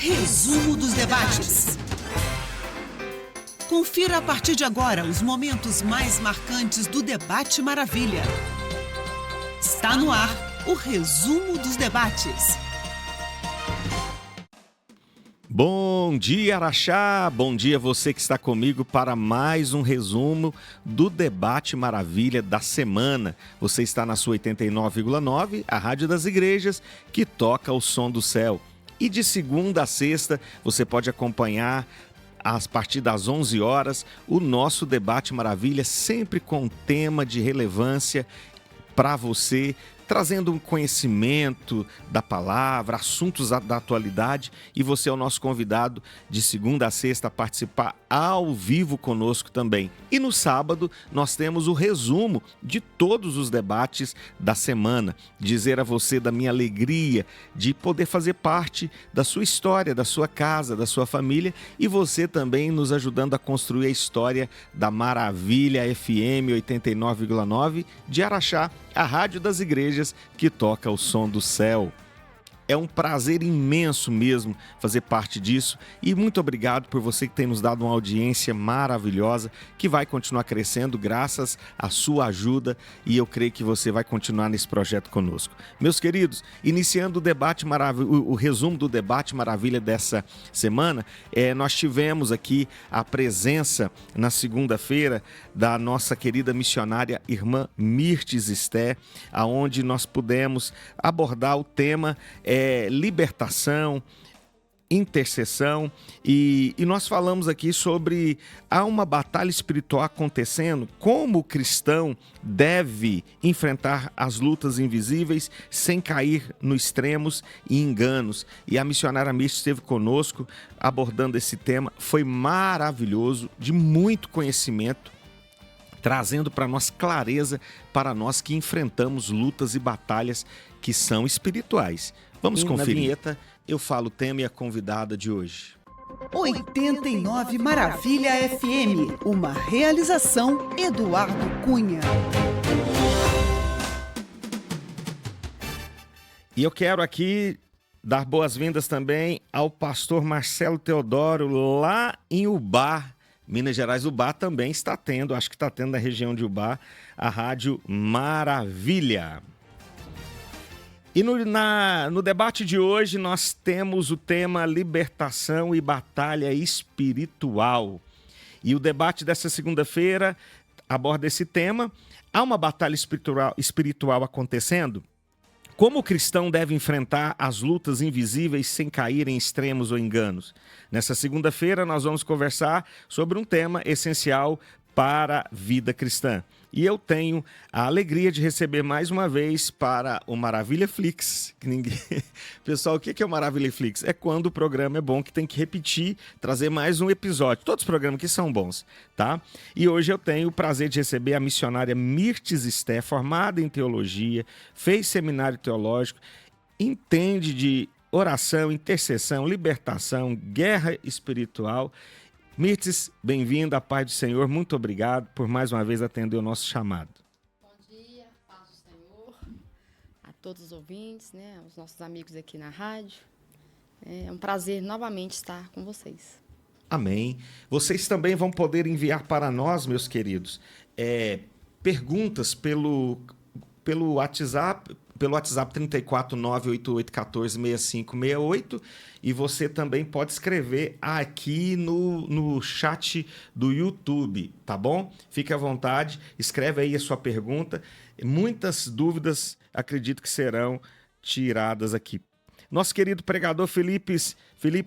Resumo dos debates. Confira a partir de agora os momentos mais marcantes do Debate Maravilha. Está no ar o Resumo dos Debates. Bom dia, Araxá! Bom dia você que está comigo para mais um resumo do Debate Maravilha da semana. Você está na sua 89,9, a Rádio das Igrejas, que toca o som do céu. E de segunda a sexta, você pode acompanhar, a partir das 11 horas, o nosso Debate Maravilha, sempre com tema de relevância para você, trazendo um conhecimento da palavra, assuntos da atualidade, e você é o nosso convidado de segunda a sexta a participar ao vivo conosco também. E no sábado nós temos o resumo de todos os debates da semana, dizer a você da minha alegria de poder fazer parte da sua história, da sua casa, da sua família, e você também nos ajudando a construir a história da Maravilha FM 89,9 de Araxá, a Rádio das Igrejas que toca o som do céu. É um prazer imenso mesmo fazer parte disso e muito obrigado por você que tem nos dado uma audiência maravilhosa que vai continuar crescendo graças à sua ajuda, e eu creio que você vai continuar nesse projeto conosco. Meus queridos, iniciando o debate o resumo do Debate Maravilha dessa semana, nós tivemos aqui a presença na segunda-feira da nossa querida missionária irmã Mirtes Esté, aonde nós pudemos abordar o tema libertação, intercessão, e nós falamos aqui sobre há uma batalha espiritual acontecendo, como o cristão deve enfrentar as lutas invisíveis sem cair nos extremos e enganos. E a missionária Mirtes esteve conosco abordando esse tema, foi maravilhoso, de muito conhecimento, trazendo para nós clareza, para nós que enfrentamos lutas e batalhas que são espirituais. Vamos conferir. Na vinheta eu falo o tema e a convidada de hoje. 89 Maravilha FM, uma realização Eduardo Cunha. E eu quero aqui dar boas-vindas também ao pastor Marcelo Teodoro, lá em Ubá, Minas Gerais. Ubá também está tendo, acho que está tendo na região de Ubá, a Rádio Maravilha. E no debate de hoje nós temos o tema libertação e batalha espiritual. E o debate dessa segunda-feira aborda esse tema. Há uma batalha espiritual acontecendo? Como o cristão deve enfrentar as lutas invisíveis sem cair em extremos ou enganos? Nessa segunda-feira nós vamos conversar sobre um tema essencial para a vida cristã. E eu tenho a alegria de receber mais uma vez para o Maravilha Flix. Pessoal, o que é o Maravilha Flix? É quando o programa é bom, que tem que repetir, trazer mais um episódio. Todos os programas aqui são bons, tá? E hoje eu tenho o prazer de receber a missionária Mirtes Esté, formada em teologia, fez seminário teológico, entende de oração, intercessão, libertação, guerra espiritual. Mirtes, bem-vinda, à paz do Senhor, muito obrigado por mais uma vez atender o nosso chamado. Bom dia, paz do Senhor, a todos os ouvintes, os nossos amigos aqui na rádio. É um prazer novamente estar com vocês. Amém. Vocês também vão poder enviar para nós, meus queridos, perguntas pelo WhatsApp, pelo WhatsApp 34988146568, e você também pode escrever aqui no chat do YouTube, tá bom? Fique à vontade, escreve aí a sua pergunta. Muitas dúvidas, acredito que serão tiradas aqui. Nosso querido pregador Felipe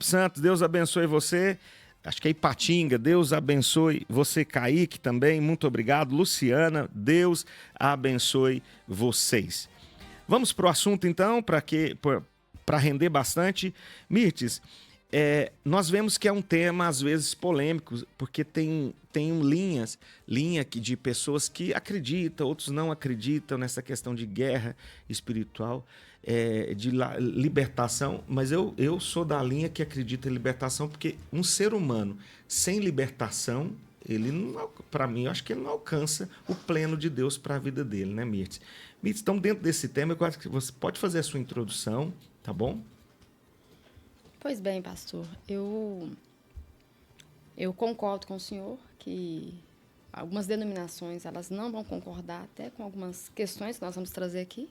Santos, Deus abençoe você. Acho que é Ipatinga, Deus abençoe você. Kaique também, muito obrigado. Luciana, Deus abençoe vocês. Vamos para o assunto, então, para render bastante. Mirtes, nós vemos que é um tema, às vezes, polêmico, porque tem linha de pessoas que acreditam, outros não acreditam nessa questão de guerra espiritual, de libertação, mas eu sou da linha que acredita em libertação, porque um ser humano sem libertação, para mim, eu acho que ele não alcança o pleno de Deus para a vida dele, né, Mirtes? Mirtes, então, dentro desse tema, eu acho que você pode fazer a sua introdução, tá bom? Pois bem, pastor, eu concordo com o senhor que algumas denominações elas não vão concordar até com algumas questões que nós vamos trazer aqui.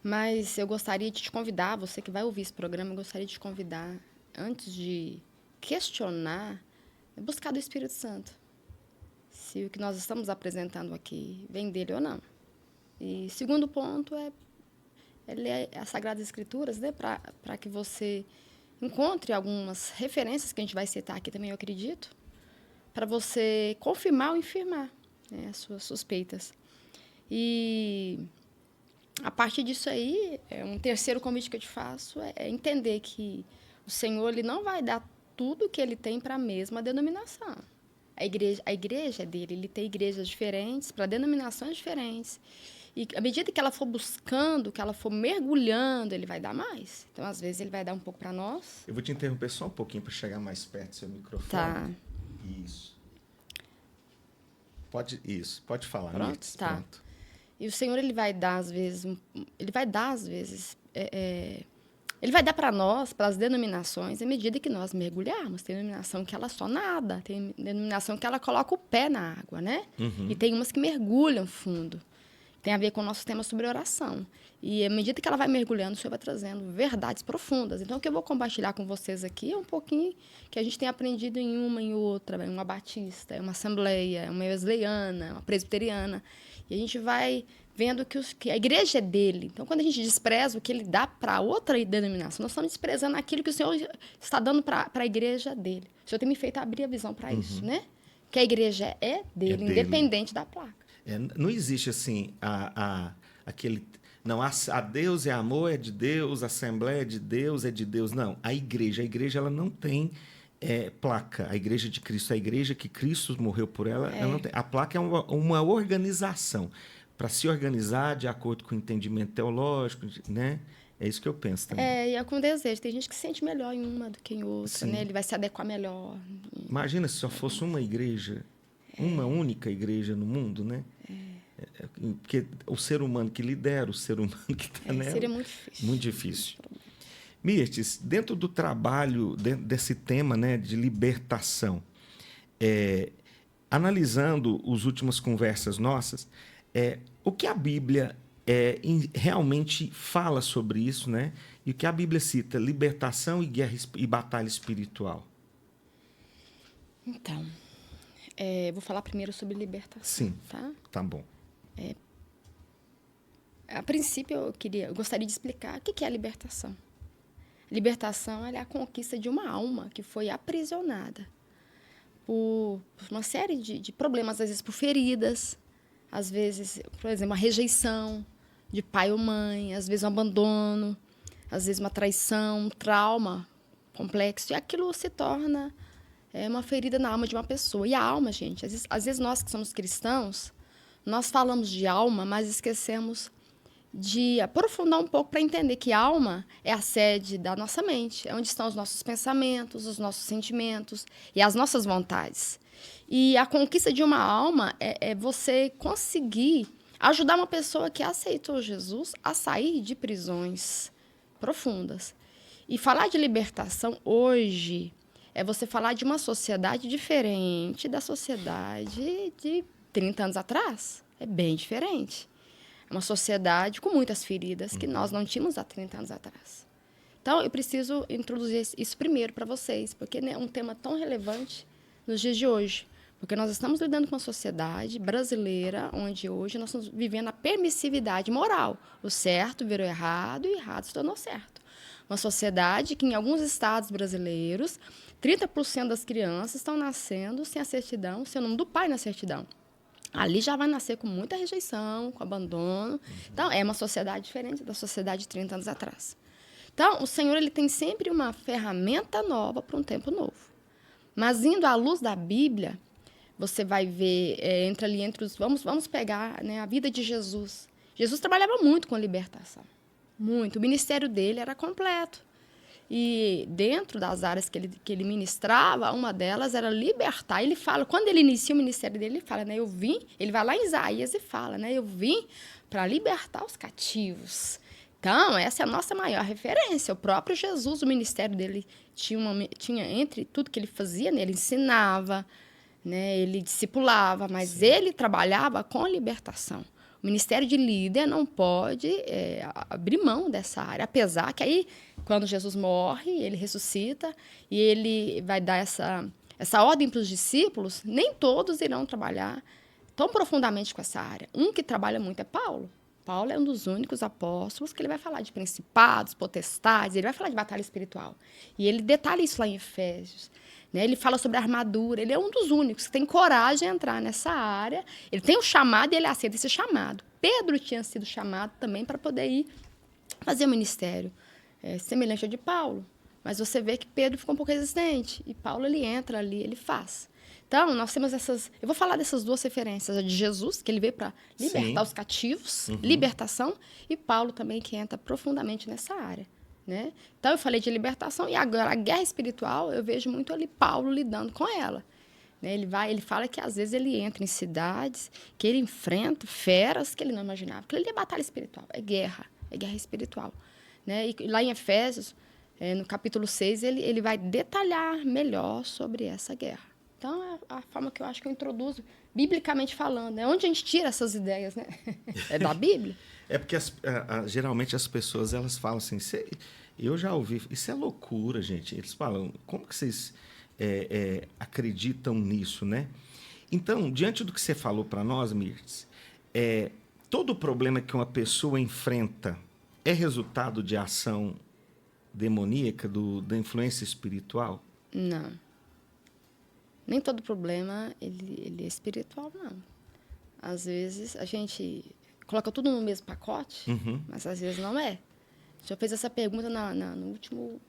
Mas eu gostaria de te convidar, você que vai ouvir esse programa, eu gostaria de te convidar, antes de questionar, buscar do Espírito Santo. Se o que nós estamos apresentando aqui vem dele ou não. E segundo ponto é ler as Sagradas Escrituras, né, para que você encontre algumas referências que a gente vai citar aqui também, eu acredito, para você confirmar ou infirmar, né, as suas suspeitas. E a partir disso aí, um terceiro convite que eu te faço é entender que o Senhor ele não vai dar tudo que ele tem para a mesma denominação. A igreja é dele, ele tem igrejas diferentes, para denominações diferentes. E à medida que ela for buscando, que ela for mergulhando, ele vai dar mais. Então, às vezes, ele vai dar um pouco para nós. Eu vou te interromper só um pouquinho para chegar mais perto do seu microfone. Tá. Isso. Pode falar. Pronto? Mirtes, Tá. pronto. E o Senhor, ele vai dar, às vezes, ele vai dar para nós, para as denominações, à medida que nós mergulharmos. Tem denominação que ela só nada, tem denominação que ela coloca o pé na água, né? E tem umas que mergulham fundo. Tem a ver com o nosso tema sobre oração. E à medida que ela vai mergulhando, o Senhor vai trazendo verdades profundas. Então, o que eu vou compartilhar com vocês aqui é um pouquinho que a gente tem aprendido em uma, em outra, em uma batista, em uma assembleia, em uma wesleyana, uma presbiteriana. E a gente vai vendo que a igreja é dele. Então, quando a gente despreza o que ele dá para outra denominação, nós estamos desprezando aquilo que o Senhor está dando para a igreja dele. O Senhor tem me feito abrir a visão para isso, né? Que a igreja é dele, independente da placa. Não existe assim aquele... Não, a Deus é amor, é de Deus, a Assembleia é de Deus. Não, a igreja ela não tem placa. A igreja de Cristo, a igreja que Cristo morreu por ela, ela não tem. A placa é uma organização para se organizar de acordo com o entendimento teológico, né? É isso que eu penso também. E é com desejo. Tem gente que se sente melhor em uma do que em outra, Sim. né? Ele vai se adequar melhor. Imagina se só fosse uma igreja, uma única igreja no mundo, né? Porque o ser humano que lidera, o ser humano que está nela... Seria muito difícil. Muito difícil. Mirtes, dentro do trabalho, dentro desse tema, né, de libertação, analisando as últimas conversas nossas, o que a Bíblia realmente fala sobre isso, né? E o que a Bíblia cita, libertação e guerra e batalha espiritual. Então, vou falar primeiro sobre libertação. Sim, tá bom. A princípio, eu gostaria de explicar o que é a libertação. Libertação é a conquista de uma alma que foi aprisionada por uma série de problemas, às vezes por feridas, às vezes, por exemplo, uma rejeição de pai ou mãe, às vezes um abandono, às vezes uma traição, um trauma complexo. E aquilo se torna uma ferida na alma de uma pessoa. E a alma, gente, às vezes nós que somos cristãos, nós falamos de alma, mas esquecemos de aprofundar um pouco para entender que a alma é a sede da nossa mente, é onde estão os nossos pensamentos, os nossos sentimentos e as nossas vontades. E a conquista de uma alma é você conseguir ajudar uma pessoa que aceitou Jesus a sair de prisões profundas. E falar de libertação hoje é você falar de uma sociedade diferente da sociedade de 30 anos atrás. É bem diferente. É uma sociedade com muitas feridas que nós não tínhamos há 30 anos atrás. Então, eu preciso introduzir isso primeiro para vocês, porque é um tema tão relevante nos dias de hoje. Porque nós estamos lidando com uma sociedade brasileira onde hoje nós estamos vivendo a permissividade moral. O certo virou errado e o errado se tornou certo. Uma sociedade que, em alguns estados brasileiros, 30% das crianças estão nascendo sem a certidão, sem o nome do pai na certidão. Ali já vai nascer com muita rejeição, com abandono. Então, é uma sociedade diferente da sociedade de 30 anos atrás. Então, o Senhor ele tem sempre uma ferramenta nova para um tempo novo. Mas, indo à luz da Bíblia, você vai ver, entre os... Vamos pegar, né, a vida de Jesus. Jesus trabalhava muito com libertação. Muito. O ministério dele era completo. E dentro das áreas que ele ministrava, uma delas era libertar. Ele fala, quando ele inicia o ministério dele, ele fala, né, ele vai lá em Isaías e fala, né, eu vim para libertar os cativos. Então, essa é a nossa maior referência. O próprio Jesus, o ministério dele tinha entre tudo que ele fazia, né? Ele ensinava, né? Ele discipulava, mas ele trabalhava com libertação. O ministério de líder não pode abrir mão dessa área, apesar que aí, quando Jesus morre, ele ressuscita e ele vai dar essa ordem para os discípulos, nem todos irão trabalhar tão profundamente com essa área. Um que trabalha muito é Paulo. Paulo é um dos únicos apóstolos que ele vai falar de principados, potestades, ele vai falar de batalha espiritual. E ele detalha isso lá em Efésios. Né? Ele fala sobre a armadura, ele é um dos únicos que tem coragem de entrar nessa área. Ele tem um chamado e ele aceita esse chamado. Pedro tinha sido chamado também para poder ir fazer o ministério semelhante ao de Paulo. Mas você vê que Pedro ficou um pouco resistente. E Paulo, ele entra ali, ele faz. Então, nós temos essas... Eu vou falar dessas duas referências. A de Jesus, que ele veio para libertar os cativos, libertação. E Paulo também, que entra profundamente nessa área. Né? Então, eu falei de libertação. E agora, a guerra espiritual, eu vejo muito ali Paulo lidando com ela. Né? Ele fala que, às vezes, ele entra em cidades que ele enfrenta feras que ele não imaginava. Porque ele é batalha espiritual, é guerra espiritual. Né? E lá em Efésios, no capítulo 6, ele vai detalhar melhor sobre essa guerra. Então, é a forma que eu acho que eu introduzo, biblicamente falando. É onde a gente tira essas ideias, né? É da Bíblia. É porque geralmente as pessoas elas falam assim, eu já ouvi, isso é loucura, gente. Eles falam, como que vocês acreditam nisso, né? Então, diante do que você falou para nós, Mirtz, todo problema que uma pessoa enfrenta é resultado de ação demoníaca, da influência espiritual? Não. Nem todo problema ele é espiritual, não. Às vezes, a gente coloca tudo no mesmo pacote, mas às vezes não é. Já fez essa pergunta no último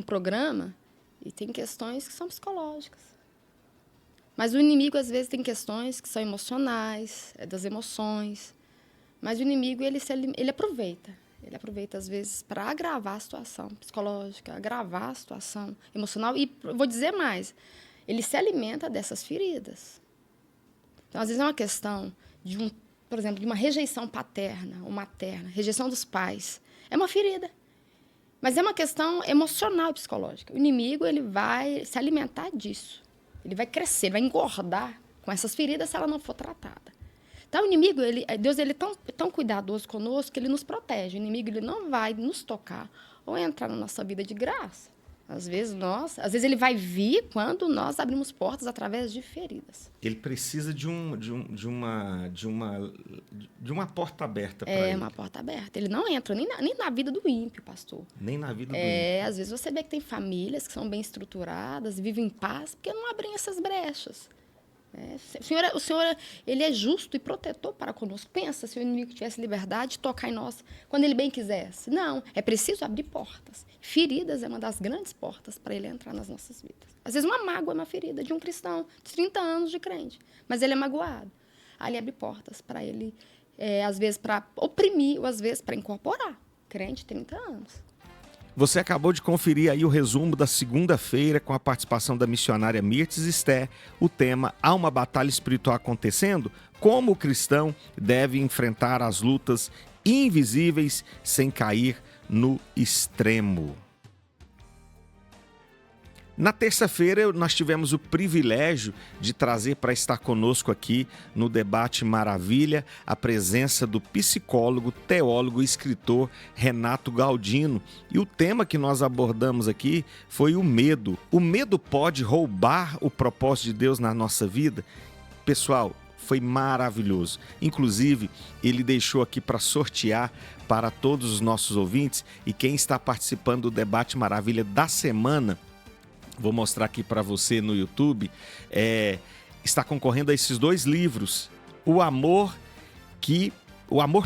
programa, e tem questões que são psicológicas. Mas o inimigo, às vezes, tem questões que são emocionais, das emoções. Mas o inimigo, ele aproveita. Ele aproveita, às vezes, para agravar a situação psicológica, agravar a situação emocional. E vou dizer mais, ele se alimenta dessas feridas. Então, às vezes, é uma questão por exemplo, de uma rejeição paterna ou materna, rejeição dos pais. É uma ferida. Mas é uma questão emocional e psicológica. O inimigo, ele vai se alimentar disso. Ele vai crescer, ele vai engordar com essas feridas se ela não for tratada. Então, o inimigo, Deus ele é tão cuidadoso conosco que ele nos protege. O inimigo ele não vai nos tocar ou entrar na nossa vida de graça. Às vezes ele vai vir quando nós abrimos portas através de feridas. Ele precisa de uma porta aberta para ele. É uma porta aberta. Ele não entra nem na vida do ímpio, pastor. Nem na vida do ímpio. Às vezes você vê que tem famílias que são bem estruturadas, vivem em paz, porque não abrem essas brechas. O Senhor, ele é justo e protetor para conosco. Pensa se o inimigo tivesse liberdade de tocar em nós quando ele bem quisesse. Não, é preciso abrir portas. Feridas é uma das grandes portas para ele entrar nas nossas vidas. Às vezes uma mágoa é uma ferida de um cristão de 30 anos de crente, mas ele é magoado. Aí ele abre portas para ele, às vezes para oprimir, ou às vezes para incorporar. Crente, 30 anos. Você acabou de conferir aí o resumo da segunda-feira com a participação da missionária Mirtz Esté. O tema Há uma batalha espiritual acontecendo? Como o cristão deve enfrentar as lutas invisíveis sem cair no extremo. Na terça-feira, nós tivemos o privilégio de trazer para estar conosco aqui no Debate Maravilha a presença do psicólogo, teólogo e escritor Renato Galdino. E o tema que nós abordamos aqui foi o medo. O medo pode roubar o propósito de Deus na nossa vida? Pessoal, foi maravilhoso. Inclusive, ele deixou aqui para sortear para todos os nossos ouvintes e quem está participando do Debate Maravilha da semana. Vou mostrar aqui para você no YouTube, está concorrendo a esses 2 livros, O Amor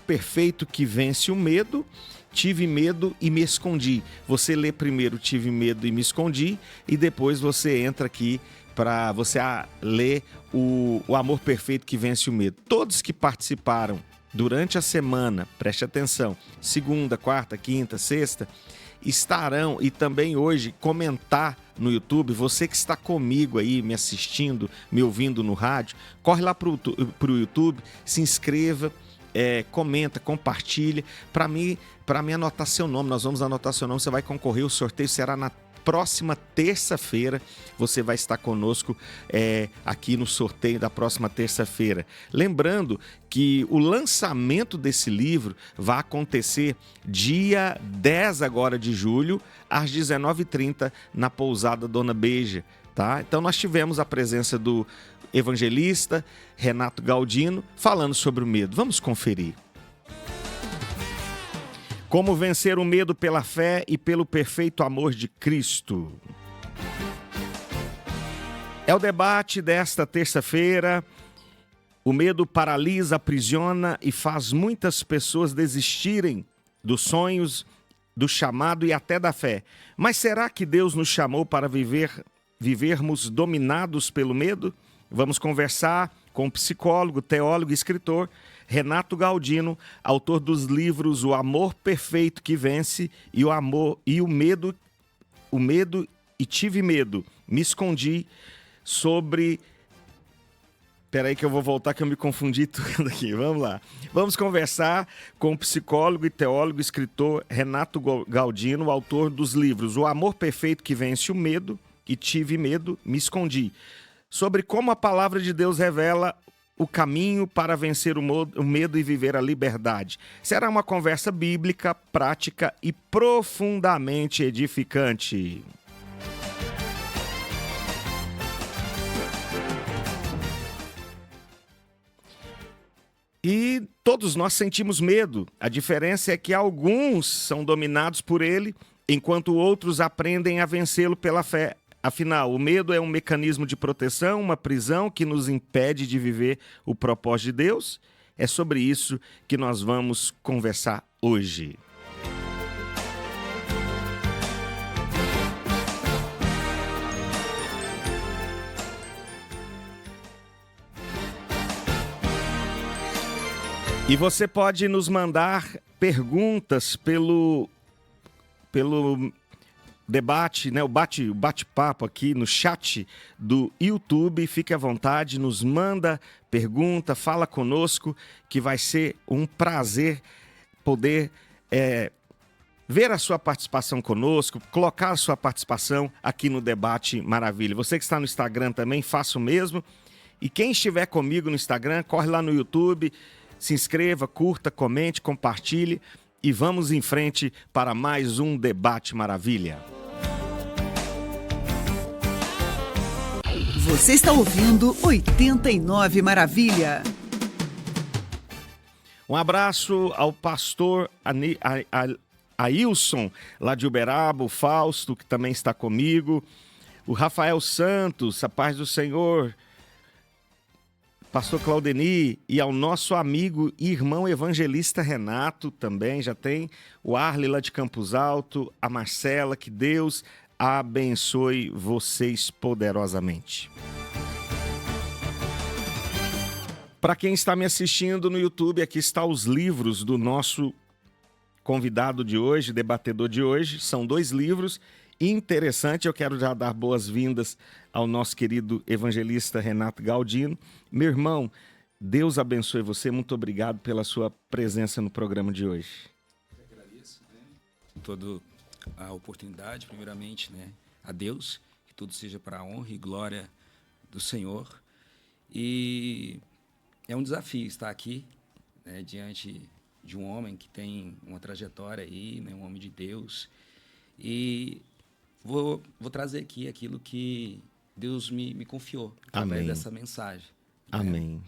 Perfeito que Vence o Medo, Tive Medo e Me Escondi. Você lê primeiro Tive Medo e Me Escondi e depois você entra aqui para você ler o Amor Perfeito que Vence o Medo. Todos que participaram durante a semana, preste atenção, segunda, quarta, quinta, sexta, estarão e também hoje comentar no YouTube. Você que está comigo aí me assistindo, me ouvindo no rádio, corre lá para o YouTube, se inscreva comenta, compartilha, para mim anotar seu nome. Nós vamos anotar seu nome, você vai concorrer, o sorteio será na próxima terça-feira. Você vai estar conosco aqui no sorteio da próxima terça-feira. Lembrando que o lançamento desse livro vai acontecer dia 10 agora de julho, às 19h30, na pousada Dona Beija, tá? Então nós tivemos a presença do evangelista Renato Galdino falando sobre o medo. Vamos conferir. Como vencer o medo pela fé e pelo perfeito amor de Cristo. É o debate desta terça-feira. O medo paralisa, aprisiona e faz muitas pessoas desistirem dos sonhos, do chamado e até da fé. Mas será que Deus nos chamou para vivermos dominados pelo medo? Vamos conversar com o psicólogo, teólogo e escritor Renato Galdino, autor dos livros O Amor Perfeito que Vence e o Medo e Tive Medo, Me Escondi, sobre... Peraí que eu vou voltar que eu me confundi tudo aqui, vamos lá. Vamos conversar com o psicólogo e teólogo e escritor Renato Galdino, autor dos livros O Amor Perfeito que Vence o Medo e Tive Medo, Me Escondi, sobre como a palavra de Deus revela o caminho para vencer o medo e viver a liberdade. Será uma conversa bíblica, prática e profundamente edificante. E todos nós sentimos medo. A diferença é que alguns são dominados por ele, enquanto outros aprendem a vencê-lo pela fé. Afinal, o medo é um mecanismo de proteção, uma prisão que nos impede de viver o propósito de Deus. É sobre isso que nós vamos conversar hoje. E você pode nos mandar perguntas pelo debate, né? O bate-papo aqui no chat do YouTube. Fique à vontade, nos manda pergunta, fala conosco, que vai ser um prazer poder ver a sua participação conosco, colocar a sua participação aqui no Debate Maravilha. Você que está no Instagram também, faça o mesmo. E quem estiver comigo no Instagram, corre lá no YouTube, se inscreva, curta, comente, compartilhe e vamos em frente para mais um Debate Maravilha. Você está ouvindo 89 Maravilha. Um abraço ao pastor Ailson, lá de Uberaba, o Fausto, que também está comigo, o Rafael Santos, a paz do Senhor, pastor Claudeni, e ao nosso amigo e irmão evangelista Renato também, já tem o Arley lá de Campos Alto, a Marcela, que Deus abençoe vocês poderosamente. Para quem está me assistindo no YouTube, aqui estão os livros do nosso convidado de hoje, debatedor de hoje. São 2 livros interessantes. Eu quero já dar boas-vindas ao nosso querido evangelista Renato Galdino. Meu irmão, Deus abençoe você. Muito obrigado pela sua presença no programa de hoje. Eu agradeço, toda a oportunidade, primeiramente, a Deus, que tudo seja para a honra e glória do Senhor. E é um desafio estar aqui, diante de um homem que tem uma trajetória aí, um homem de Deus. E vou trazer aqui aquilo que Deus me confiou através dessa mensagem. Amém.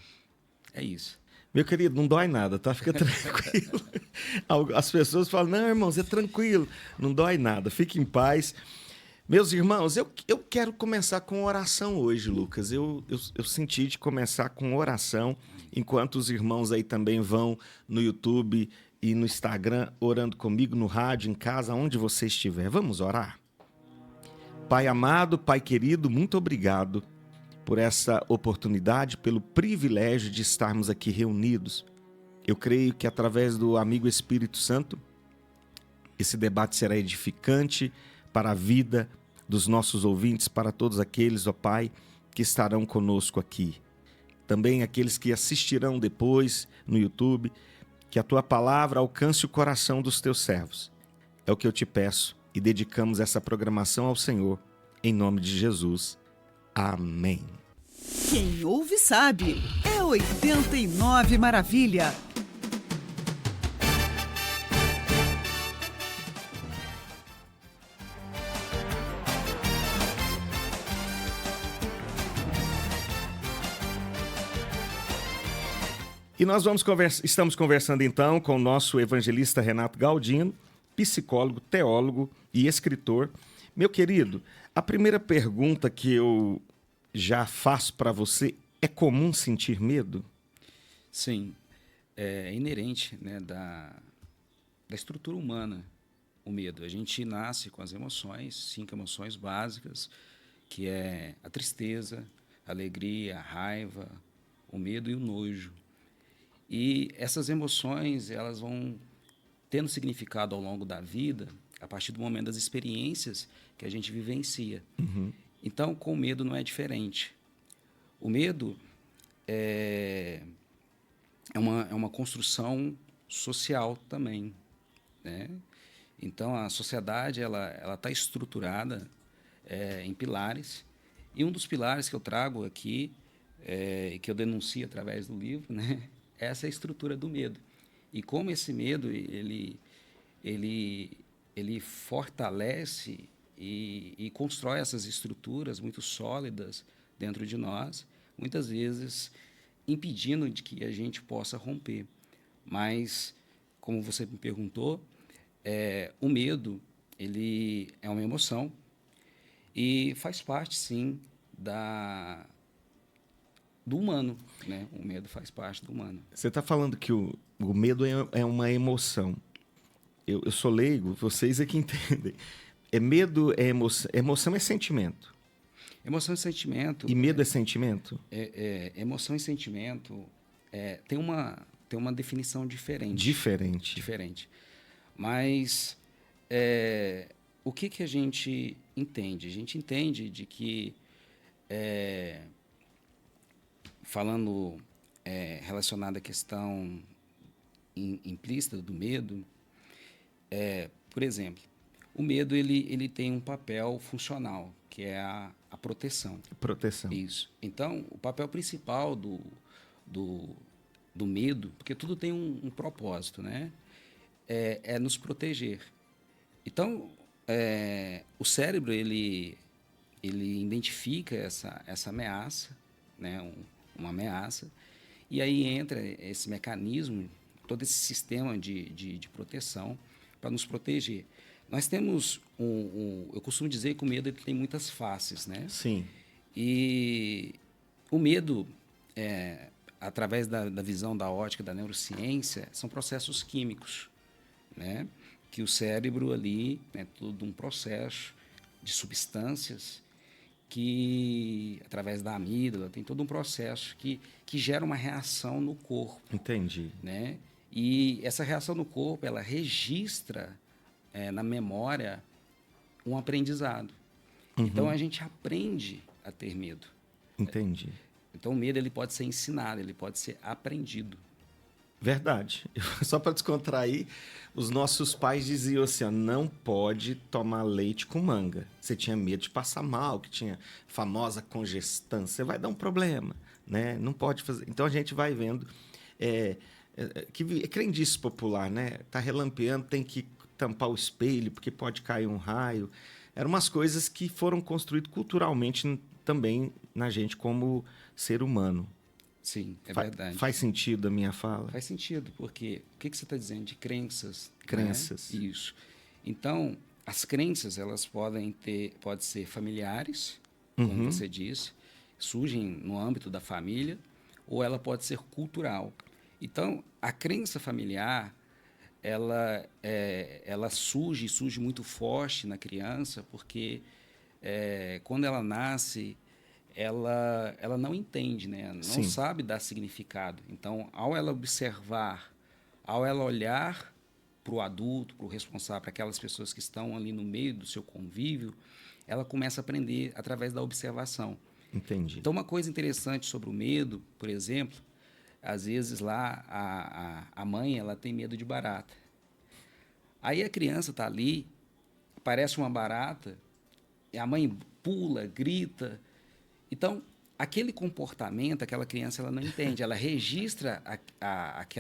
É isso. Meu querido, não dói nada, tá? Fica tranquilo. As pessoas falam, não, irmãos, é tranquilo. Não dói nada, fique em paz. Meus irmãos, eu quero começar com oração hoje, Lucas. Eu senti de começar com oração, enquanto os irmãos aí também vão no YouTube e no Instagram orando comigo, no rádio, em casa, onde você estiver. Vamos orar? Pai amado, Pai querido, muito obrigado por essa oportunidade, pelo privilégio de estarmos aqui reunidos. Eu creio que através do amigo Espírito Santo, esse debate será edificante para a vida dos nossos ouvintes, para todos aqueles, ó Pai, que estarão conosco aqui. Também aqueles que assistirão depois no YouTube, Que a tua palavra alcance o coração dos teus servos. É o que eu te peço e dedicamos essa programação ao Senhor, em nome de Jesus. Amém. Quem ouve sabe, é 89 Maravilha. E nós estamos conversando então com o nosso evangelista Renato Galdino, psicólogo, teólogo e escritor. Meu querido, a primeira pergunta que eu já faço para você: é comum sentir medo? Sim, é inerente, né, da estrutura humana o medo. A gente nasce com as emoções, 5 emoções básicas, que é a tristeza, a alegria, a raiva, o medo e o nojo. E essas emoções, elas vão tendo significado ao longo da vida a partir do momento das experiências que a gente vivencia. Uhum. Então, com o medo não é diferente. O medo é uma construção social também, né? Então, a sociedade ela está estruturada em pilares, e um dos pilares que eu trago aqui, que eu denuncio através do livro, né? Essa é a estrutura do medo. E como esse medo ele fortalece e constrói essas estruturas muito sólidas dentro de nós, muitas vezes impedindo de que a gente possa romper. Mas, como você me perguntou, o medo ele é uma emoção e faz parte, sim, do humano, né? O medo faz parte do humano. Você está falando que o medo é uma emoção. Eu sou leigo, vocês é que entendem. Medo é emoção. Emoção é sentimento. Emoção e sentimento... E medo é sentimento? Emoção e sentimento tem uma definição diferente. Diferente. Mas o que a gente entende? A gente entende de que, falando relacionado à questão implícita do medo, por exemplo, o medo ele tem um papel funcional, que é a proteção. Proteção. Isso. Então, o papel principal do medo, porque tudo tem um propósito, né? É nos proteger. Então, o cérebro ele identifica essa ameaça, né? Uma ameaça, e aí entra esse mecanismo, todo esse sistema de proteção para nos proteger. Nós temos eu costumo dizer que o medo ele tem muitas faces, né? Sim. E o medo, através da visão da ótica da neurociência, são processos químicos, né? Que o cérebro ali é todo um processo de substâncias que, através da amígdala, tem todo um processo que gera uma reação no corpo. Entendi. Né? E essa reação no corpo, ela registra na memória um aprendizado. Uhum. Então, a gente aprende a ter medo. Entendi. Então, o medo ele pode ser ensinado, ele pode ser aprendido. Verdade. Só para descontrair, os nossos pais diziam assim, ó, não pode tomar leite com manga. Você tinha medo de passar mal, que tinha famosa congestância, você vai dar um problema, né? Não pode fazer. Então a gente vai vendo que é crendice popular, né? Tá relampeando, tem que tampar o espelho porque pode cair um raio. Eram umas coisas que foram construídas culturalmente também na gente como ser humano. Sim, verdade. Faz sentido a minha fala? Faz sentido, porque o que você está dizendo de crenças? Crenças. Né? Isso. Então, as crenças, elas podem ser familiares, como você disse, surgem no âmbito da família, ou ela pode ser cultural. Então, a crença familiar, ela surge muito forte na criança, porque quando ela nasce, ela não entende, né? Não Sim. sabe dar significado. Então, ao ela observar, ao ela olhar para o adulto, para o responsável, para aquelas pessoas que estão ali no meio do seu convívio, ela começa a aprender através da observação. Entendi. Então, uma coisa interessante sobre o medo, por exemplo, às vezes lá a mãe ela tem medo de barata. Aí a criança está ali, aparece uma barata, e a mãe pula, grita. Então, aquele comportamento, aquela criança ela não entende, ela registra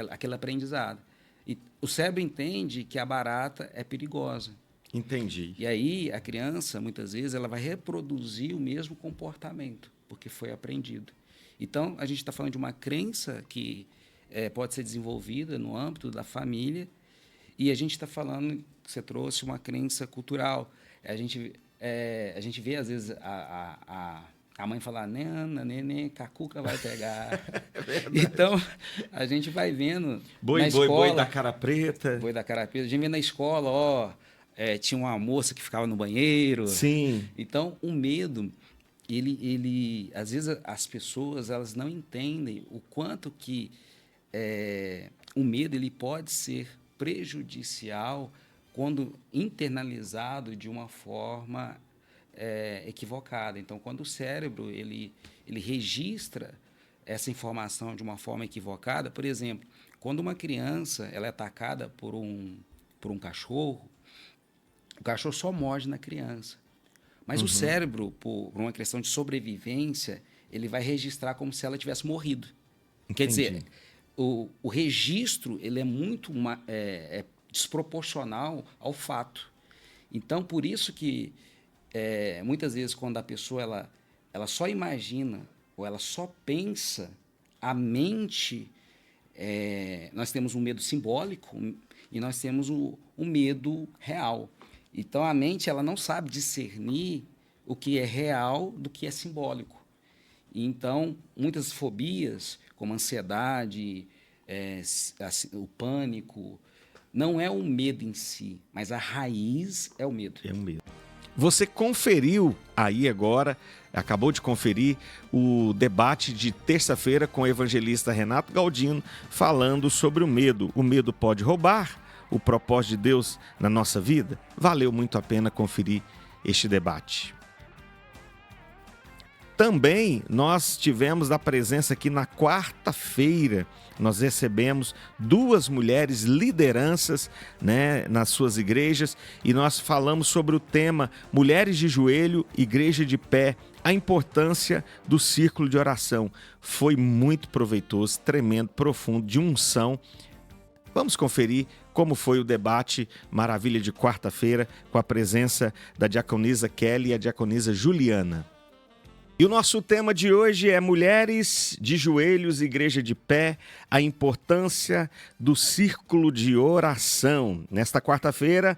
aquele aprendizado. E o cérebro entende que a barata é perigosa. Entendi. E aí a criança, muitas vezes, ela vai reproduzir o mesmo comportamento, porque foi aprendido. Então, a gente está falando de uma crença que pode ser desenvolvida no âmbito da família, e a gente está falando, que você trouxe, uma crença cultural. A gente vê, às vezes, a mãe falar, nena, neném, cacuca vai pegar. Então, a gente vai vendo Boi, na escola... Boi da cara preta. Boi da cara preta. A gente vê na escola, tinha uma moça que ficava no banheiro. Sim. Então, o medo, às vezes as pessoas elas não entendem o quanto que o medo ele pode ser prejudicial quando internalizado de uma forma equivocada. Então, quando o cérebro ele registra essa informação de uma forma equivocada, por exemplo, quando uma criança ela é atacada por um cachorro, o cachorro só morde na criança. Mas o cérebro, por uma questão de sobrevivência, ele vai registrar como se ela tivesse morrido. Entendi. Quer dizer, o registro ele é muito desproporcional ao fato. Então, por isso que muitas vezes quando a pessoa ela só imagina ou ela só pensa, a mente, nós temos um medo simbólico e nós temos um medo real. Então, a mente ela não sabe discernir o que é real do que é simbólico. E, então, muitas fobias, como a ansiedade, o pânico, não é o medo em si, mas a raiz é o medo. É o medo. Você conferiu aí agora, acabou de conferir o debate de terça-feira com o evangelista Renato Galdino, falando sobre o medo. O medo pode roubar o propósito de Deus na nossa vida? Valeu muito a pena conferir este debate. Também nós tivemos a presença aqui na quarta-feira. Nós recebemos 2 mulheres lideranças, né, nas suas igrejas, e nós falamos sobre o tema Mulheres de Joelho, Igreja de Pé, a importância do círculo de oração. Foi muito proveitoso, tremendo, profundo, de unção. Vamos conferir como foi o debate maravilha de quarta-feira com a presença da diaconisa Kelly e a diaconisa Juliana. E o nosso tema de hoje é Mulheres de Joelhos, Igreja de Pé, a importância do círculo de oração. Nesta quarta-feira,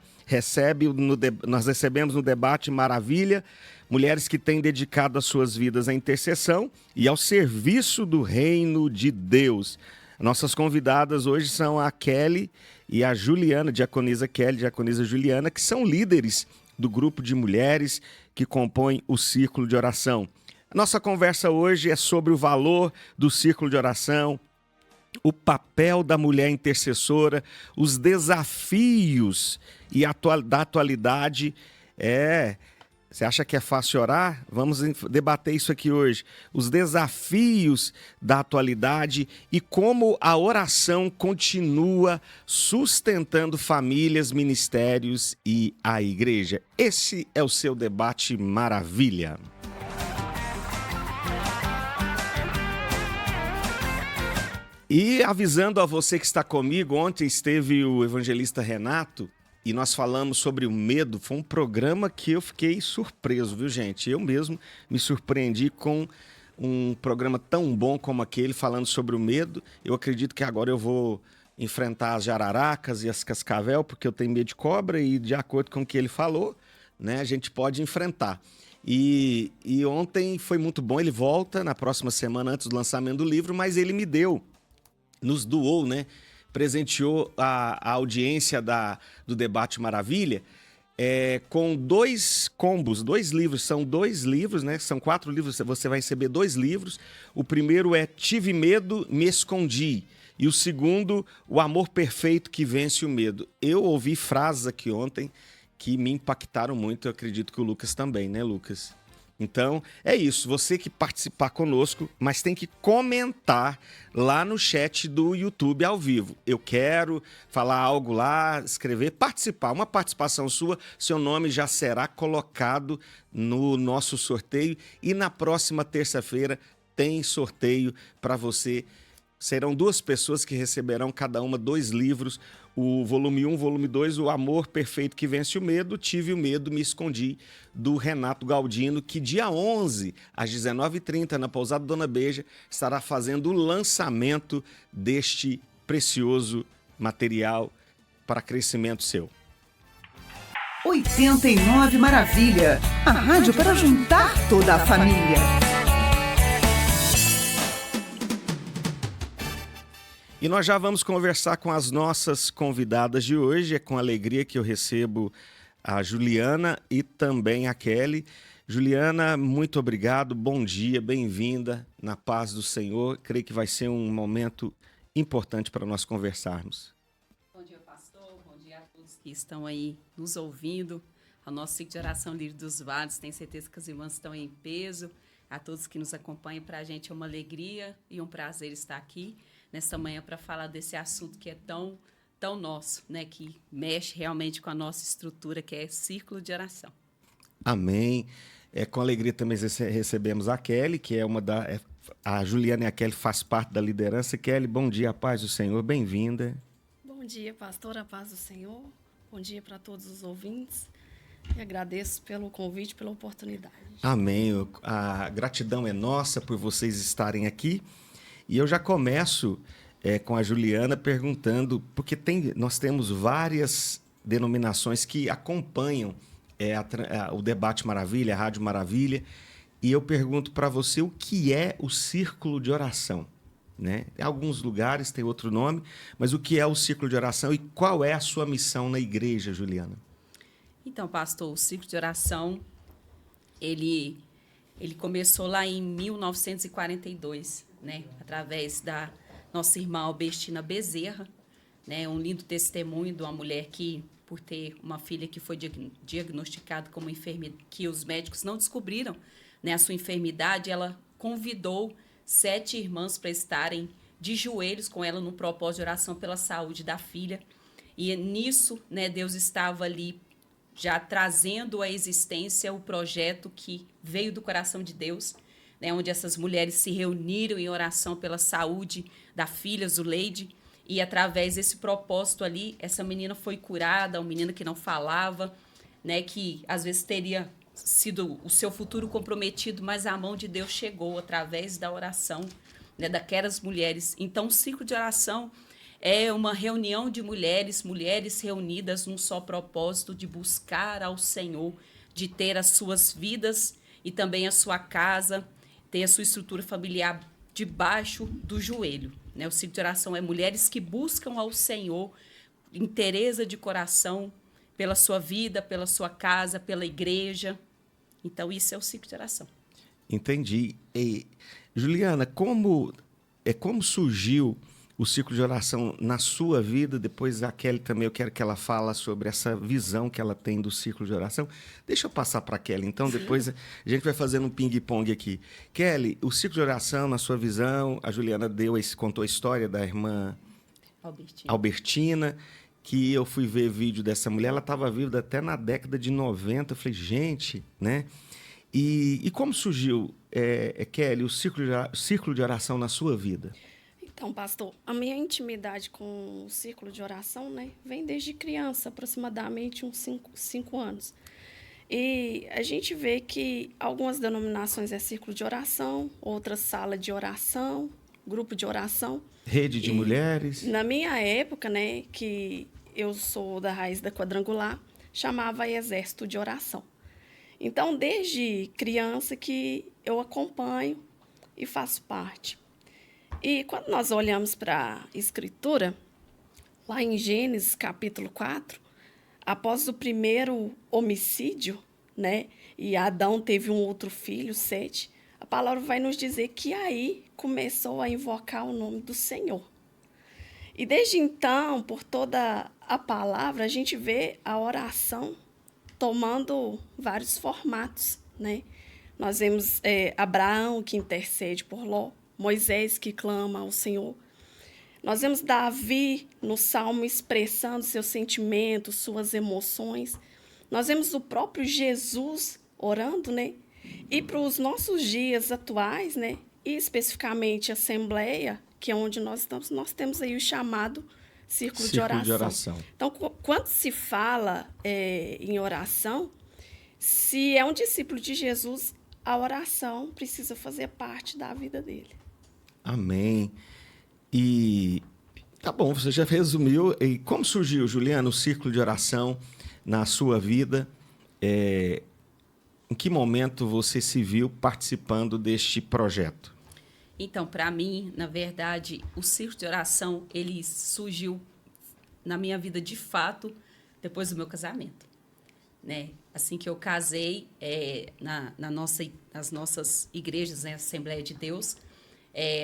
nós recebemos no debate maravilha mulheres que têm dedicado as suas vidas à intercessão e ao serviço do reino de Deus. Nossas convidadas hoje são a Kelly e a Juliana, diaconisa Kelly e diaconisa Juliana, que são líderes do grupo de mulheres que compõem o círculo de oração. Nossa conversa hoje é sobre o valor do círculo de oração, o papel da mulher intercessora, os desafios da atualidade. Você acha que é fácil orar? Vamos debater isso aqui hoje. Os desafios da atualidade e como a oração continua sustentando famílias, ministérios e a igreja. Esse é o seu debate maravilha. E avisando a você que está comigo, ontem esteve o evangelista Renato e nós falamos sobre o medo. Foi um programa que eu fiquei surpreso, viu, gente? Eu mesmo me surpreendi com um programa tão bom como aquele, falando sobre o medo. Eu acredito que agora eu vou enfrentar as jararacas e as cascavel, porque eu tenho medo de cobra e, de acordo com o que ele falou, né, a gente pode enfrentar. E ontem foi muito bom. Ele volta na próxima semana, antes do lançamento do livro, mas ele nos doou, né? Presenteou a audiência do Debate Maravilha com 2 combos, 2 livros. São 2 livros, né? São 4 livros, você vai receber 2 livros. O primeiro é Tive Medo, Me Escondi. E o segundo, O Amor Perfeito que Vence o Medo. Eu ouvi frases aqui ontem que me impactaram muito. Eu acredito que o Lucas também, né, Lucas? Então, é isso. Você que participar conosco, mas tem que comentar lá no chat do YouTube ao vivo. Eu quero falar algo lá, escrever, participar. Uma participação sua, seu nome já será colocado no nosso sorteio. E na próxima terça-feira tem sorteio para você. Serão 2 pessoas que receberão cada uma 2 livros. O volume 1, volume 2, O Amor Perfeito que Vence o Medo, Tive o Medo, Me Escondi, do Renato Galdino, que dia 11, às 19h30, na Pousada Dona Beija, estará fazendo o lançamento deste precioso material para crescimento seu. 89 Maravilha, a rádio para juntar toda a família. E nós já vamos conversar com as nossas convidadas de hoje. É com alegria que eu recebo a Juliana e também a Kelly. Juliana, muito obrigado, bom dia, bem-vinda, na paz do Senhor. Creio que vai ser um momento importante para nós conversarmos. Bom dia, pastor, bom dia a todos que estão aí nos ouvindo. Ao nosso ciclo de oração Lírio dos Vales, tenho certeza que as irmãs estão em peso. A todos que nos acompanham, para a gente é uma alegria e um prazer estar aqui nesta manhã para falar desse assunto que é tão nosso, né? Que mexe realmente com a nossa estrutura, que é círculo de oração. Amém. Com alegria também recebemos a Kelly, que é a Juliana e a Kelly faz parte da liderança. Kelly, bom dia, a paz do Senhor, bem-vinda. Bom dia, pastor, a paz do Senhor. Bom dia para todos os ouvintes. E agradeço pelo convite, pela oportunidade. Amém. A gratidão é nossa por vocês estarem aqui. E eu já começo com a Juliana perguntando, porque nós temos várias denominações que acompanham o Debate Maravilha, a Rádio Maravilha, e eu pergunto para você o que é o círculo de oração, né? Em alguns lugares tem outro nome, mas o que é o círculo de oração e qual é a sua missão na igreja, Juliana? Então, pastor, o círculo de oração, ele começou lá em 1942, né? Através da nossa irmã Albertina Bezerra, né? Um lindo testemunho de uma mulher que, por ter uma filha que foi diagnosticada como enfermidade, que os médicos não descobriram, né, a sua enfermidade, ela convidou 7 irmãs para estarem de joelhos com ela no propósito de oração pela saúde da filha. E nisso, né, Deus estava ali já trazendo à existência o projeto que veio do coração de Deus, né, onde essas mulheres se reuniram em oração pela saúde da filha, Zuleide, e através desse propósito ali, essa menina foi curada, uma menina que não falava, né, que às vezes teria sido o seu futuro comprometido, mas a mão de Deus chegou através da oração, né, daquelas mulheres. Então, o ciclo de oração é uma reunião de mulheres reunidas num só propósito de buscar ao Senhor, de ter as suas vidas e também a sua casa, ter a sua estrutura familiar debaixo do joelho, né? O ciclo de oração é mulheres que buscam ao Senhor, inteireza de coração, pela sua vida, pela sua casa, pela igreja. Então, isso é o ciclo de oração. Entendi. E, Juliana, como surgiu o ciclo de oração na sua vida? Depois a Kelly também, eu quero que ela fale sobre essa visão que ela tem do ciclo de oração. Deixa eu passar para a Kelly, então, depois a gente vai fazendo um ping-pong aqui. Kelly, o ciclo de oração, na sua visão, a Juliana contou a história da irmã Albertina, que eu fui ver vídeo dessa mulher, ela estava viva até na década de 90, eu falei, gente, né? E como surgiu, Kelly, o círculo de oração na sua vida? Então, pastor, a minha intimidade com o círculo de oração, né, vem desde criança, aproximadamente uns 5 anos. E a gente vê que algumas denominações é círculo de oração, outras sala de oração, grupo de oração. Rede de mulheres. Na minha época, né, que eu sou da raiz da quadrangular, chamava exército de oração. Então, desde criança que eu acompanho e faço parte. E quando nós olhamos para a Escritura, lá em Gênesis capítulo 4, após o primeiro homicídio, né, e Adão teve um outro filho, Sete, a palavra vai nos dizer que aí começou a invocar o nome do Senhor. E desde então, por toda a palavra, a gente vê a oração tomando vários formatos, né? Nós vemos Abraão, que intercede por Ló, Moisés, que clama ao Senhor. Nós vemos Davi, no Salmo, expressando seus sentimentos, suas emoções. Nós vemos o próprio Jesus orando, né? E para os nossos dias atuais, né? E especificamente a Assembleia, que é onde nós estamos, nós temos aí o chamado Círculo de Oração. Então, quando se fala em oração, se é um discípulo de Jesus, a oração precisa fazer parte da vida dele. Amém. E tá bom, você já resumiu. E como surgiu, Juliana, o Círculo de Oração na sua vida? Em que momento você se viu participando deste projeto? Então, para mim, na verdade, o Círculo de Oração, ele surgiu na minha vida de fato depois do meu casamento, né? Assim que eu casei, nas nossas igrejas, né, Assembleia de Deus,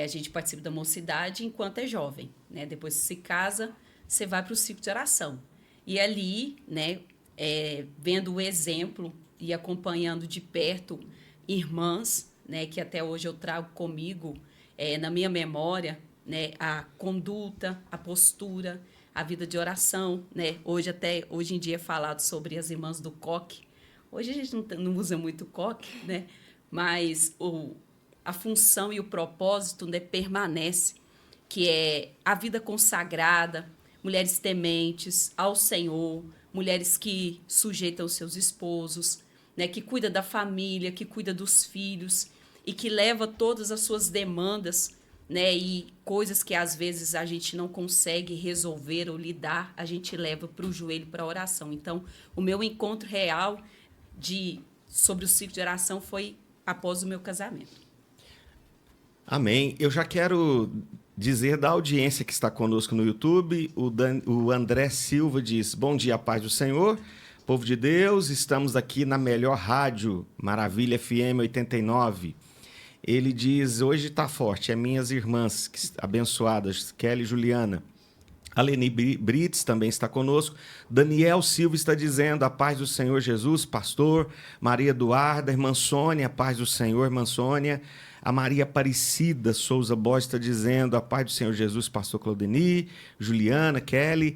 a gente participa da mocidade enquanto é jovem, né? Depois que se casa, você vai para o Círculo de Oração. E ali, né, vendo o exemplo e acompanhando de perto irmãs, né, que até hoje eu trago comigo na minha memória, né, a conduta, a postura, a vida de oração, né? Hoje em dia é falado sobre as irmãs do coque. Hoje a gente não usa muito coque, né? Mas a função e o propósito, né, permanece, que é a vida consagrada, mulheres tementes ao Senhor, mulheres que sujeitam os seus esposos, né, que cuida da família, que cuida dos filhos e que leva todas as suas demandas, né, e coisas que às vezes a gente não consegue resolver ou lidar, a gente leva para o joelho para a oração. Então, o meu encontro real sobre o Círculo de Oração foi após o meu casamento. Amém. Eu já quero dizer da audiência que está conosco no YouTube, o André Silva diz: bom dia, paz do Senhor, povo de Deus, estamos aqui na melhor rádio, Maravilha FM 89. Ele diz: hoje está forte, minhas irmãs abençoadas, Kelly e Juliana. A Leni Brits também está conosco. Daniel Silva está dizendo: a paz do Senhor Jesus, pastor. Maria Eduarda, irmã Sônia, a paz do Senhor, irmã Sônia. A Maria Aparecida Souza Borges está dizendo: a paz do Senhor Jesus, pastor Claudeni. Juliana, Kelly.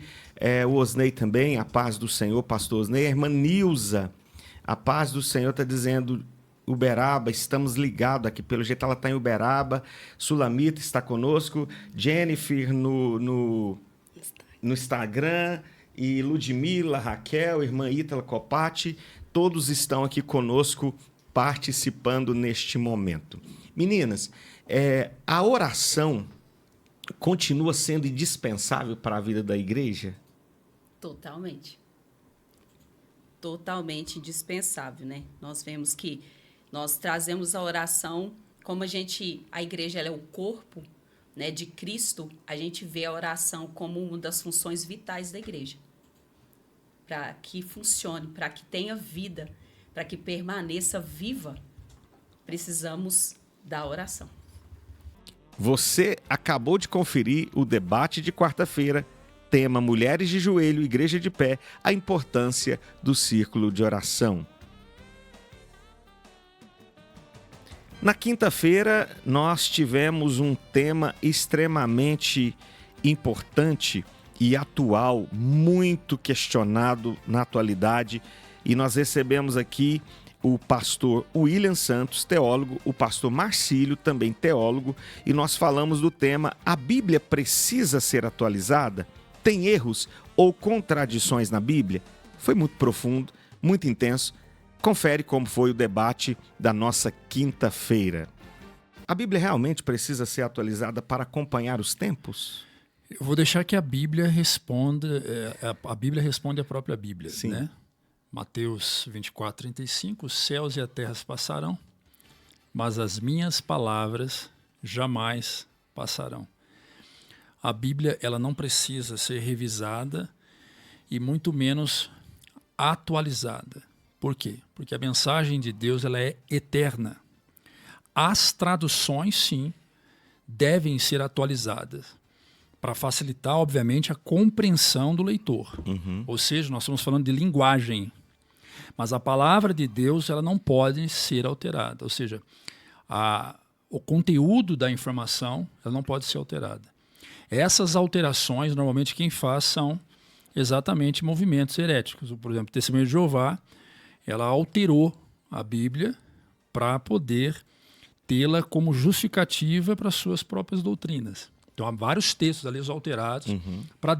O Osnei também, a paz do Senhor, pastor Osnei. A irmã Nilza, a paz do Senhor, está dizendo: Uberaba, estamos ligados aqui, pelo jeito ela está em Uberaba. Sulamita está conosco. Jennifer no Instagram. E Ludmila, Raquel, irmã Ítala Copati, todos estão aqui conosco participando neste momento. Meninas, a oração continua sendo indispensável para a vida da igreja? Totalmente. Totalmente indispensável, né? Nós vemos que nós trazemos a oração, como a igreja ela é o corpo, né, de Cristo, a gente vê a oração como uma das funções vitais da igreja. Para que funcione, para que tenha vida, para que permaneça viva, precisamos da oração. Você acabou de conferir o debate de quarta-feira, tema Mulheres de Joelho, Igreja de Pé, a importância do círculo de oração. Na quinta-feira, nós tivemos um tema extremamente importante e atual, muito questionado na atualidade, e nós recebemos aqui o pastor William Santos, teólogo, o pastor Marcílio, também teólogo, e nós falamos do tema: a Bíblia precisa ser atualizada? Tem erros ou contradições na Bíblia? Foi muito profundo, muito intenso. Confere como foi o debate da nossa quinta-feira. A Bíblia realmente precisa ser atualizada para acompanhar os tempos? Eu vou deixar que a Bíblia responda, a Bíblia responde a própria Bíblia, Sim. né? Mateus 24:35, os céus e a terra passarão, mas as minhas palavras jamais passarão. A Bíblia, ela não precisa ser revisada e muito menos atualizada. Por quê? Porque a mensagem de Deus, ela é eterna. As traduções, sim, devem ser atualizadas para facilitar, obviamente, a compreensão do leitor. Ou seja, nós estamos falando de linguagem. Mas a palavra de Deus ela não pode ser alterada. Ou seja, o conteúdo da informação ela não pode ser alterada. Essas alterações, normalmente, quem faz são exatamente movimentos heréticos. Por exemplo, a Testemunha de Jeová, ela alterou a Bíblia para poder tê-la como justificativa para suas próprias doutrinas. Então, há vários textos ali alterados para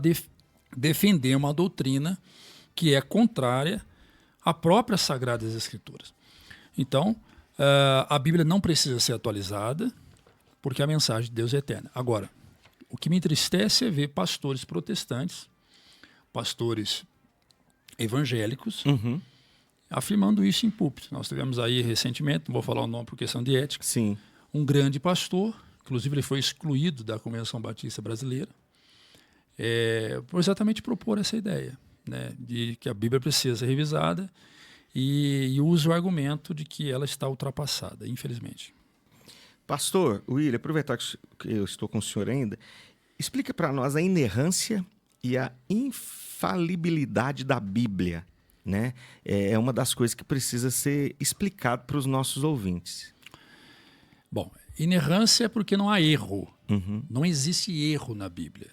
defender uma doutrina que é contrária à própria Sagradas Escrituras. Então, a Bíblia não precisa ser atualizada, porque a mensagem de Deus é eterna. Agora, o que me entristece é ver pastores protestantes, pastores evangélicos, afirmando isso em púlpito. Nós tivemos aí recentemente, não vou falar o nome por questão de ética, Sim. um grande pastor, inclusive ele foi excluído da Convenção Batista Brasileira, por exatamente propor essa ideia, né, de que a Bíblia precisa ser revisada e usa o argumento de que ela está ultrapassada, infelizmente. Pastor William, aproveitar que eu estou com o senhor ainda, explica para nós a inerrância e a infalibilidade da Bíblia, né? É uma das coisas que precisa ser explicado para os nossos ouvintes. Bom, inerrância é porque não há erro. Não existe erro na Bíblia.